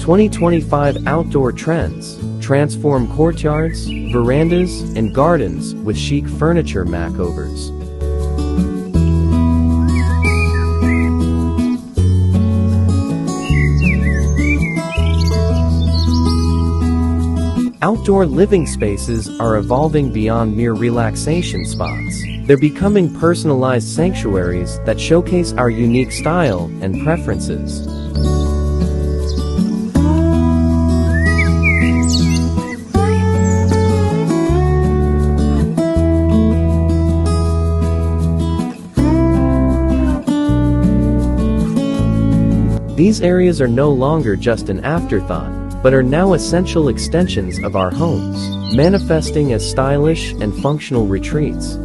2025 Outdoor Trends. Transform courtyards, verandas, and gardens with chic furniture makeovers. Outdoor living spaces are evolving beyond mere relaxation spots. They're becoming personalized sanctuaries that showcase our unique style and preferences. These areas are no longer just an afterthought, but are now essential extensions of our homes, manifesting as stylish and functional retreats.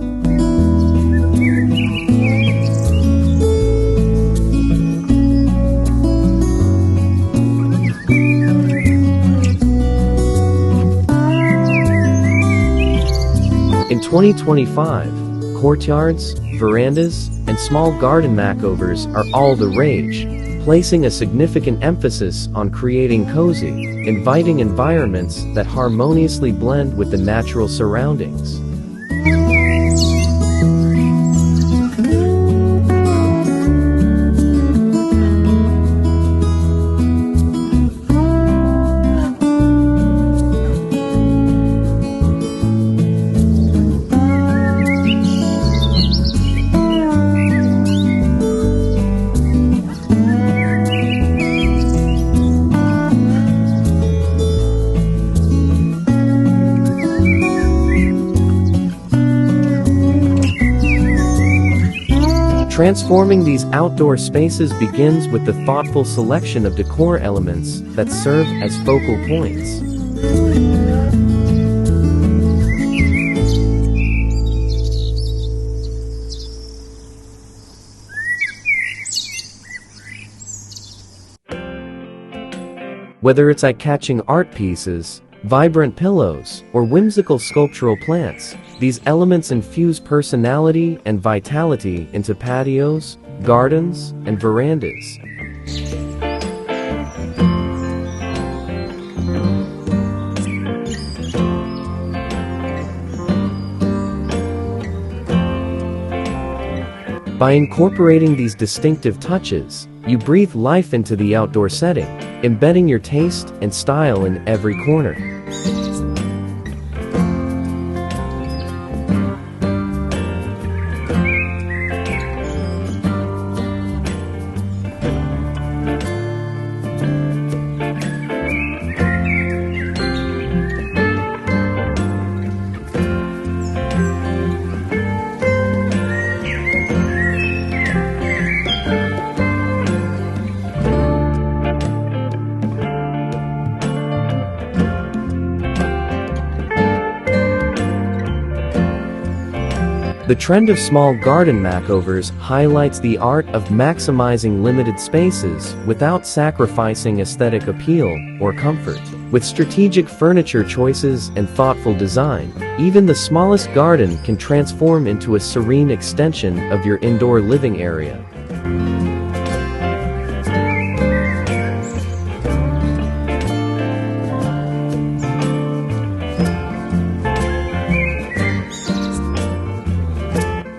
In 2025, courtyards, verandas, and small garden makeovers are all the rage, placing a significant emphasis on creating cozy, inviting environments that harmoniously blend with the natural surroundings. Transforming these outdoor spaces begins with the thoughtful selection of decor elements that serve as focal points. Whether it's eye-catching art pieces, vibrant pillows, or whimsical sculptural plants, these elements infuse personality and vitality into patios, gardens, and verandas. By incorporating these distinctive touches, you breathe life into the outdoor setting, embedding your taste and style in every corner. The trend of small garden makeovers highlights the art of maximizing limited spaces without sacrificing aesthetic appeal or comfort. With strategic furniture choices and thoughtful design, even the smallest garden can transform into a serene extension of your indoor living area.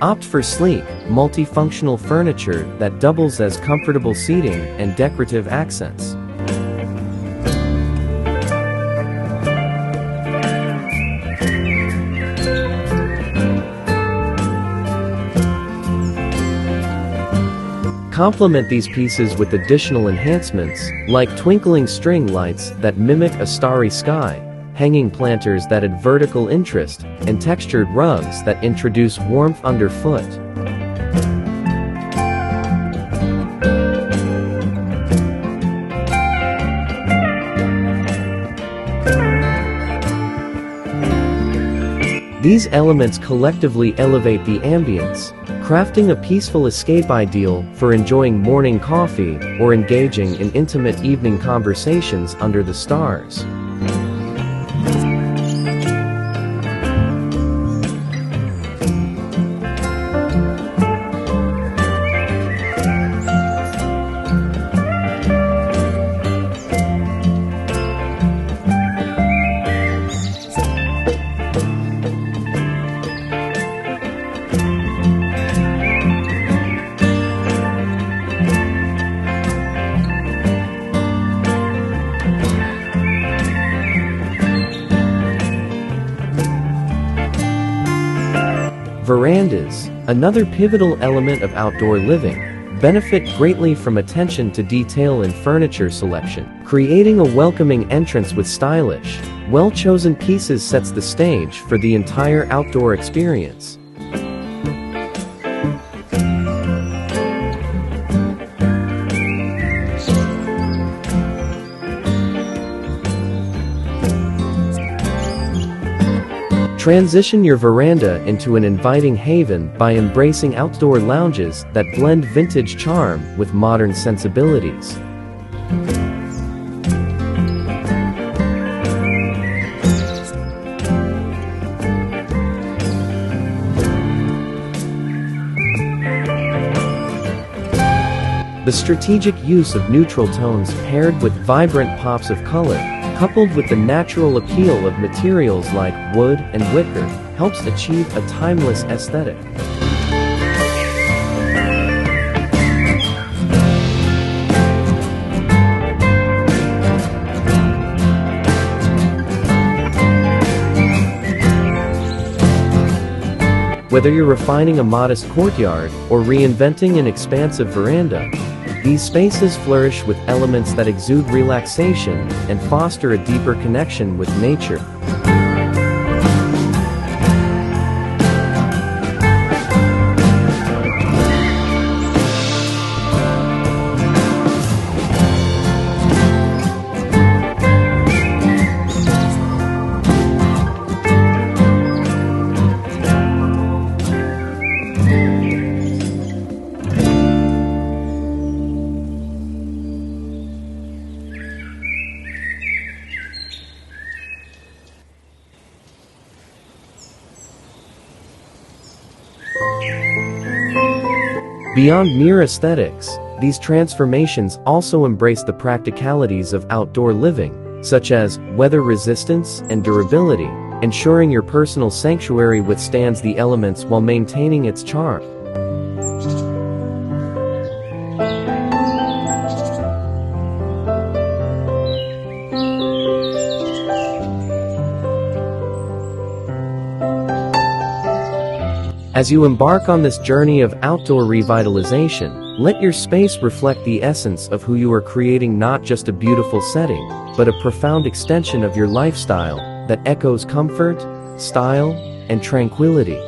Opt for sleek, multifunctional furniture that doubles as comfortable seating and decorative accents. Complement these pieces with additional enhancements, like twinkling string lights that mimic a starry sky, hanging planters that add vertical interest, and textured rugs that introduce warmth underfoot. These elements collectively elevate the ambience, crafting a peaceful escape ideal for enjoying morning coffee or engaging in intimate evening conversations under the stars. Another pivotal element of outdoor living, benefit greatly from attention to detail in furniture selection. Creating a welcoming entrance with stylish, well-chosen pieces sets the stage for the entire outdoor experience. Transition your veranda into an inviting haven by embracing outdoor lounges that blend vintage charm with modern sensibilities. The strategic use of neutral tones paired with vibrant pops of color, coupled with the natural appeal of materials like wood and wicker, helps achieve a timeless aesthetic. Whether you're refining a modest courtyard or reinventing an expansive veranda, these spaces flourish with elements that exude relaxation and foster a deeper connection with nature. Beyond mere aesthetics, these transformations also embrace the practicalities of outdoor living, such as weather resistance and durability, ensuring your personal sanctuary withstands the elements while maintaining its charm. As you embark on this journey of outdoor revitalization, let your space reflect the essence of who you are creating, not just a beautiful setting, but a profound extension of your lifestyle that echoes comfort, style, and tranquility.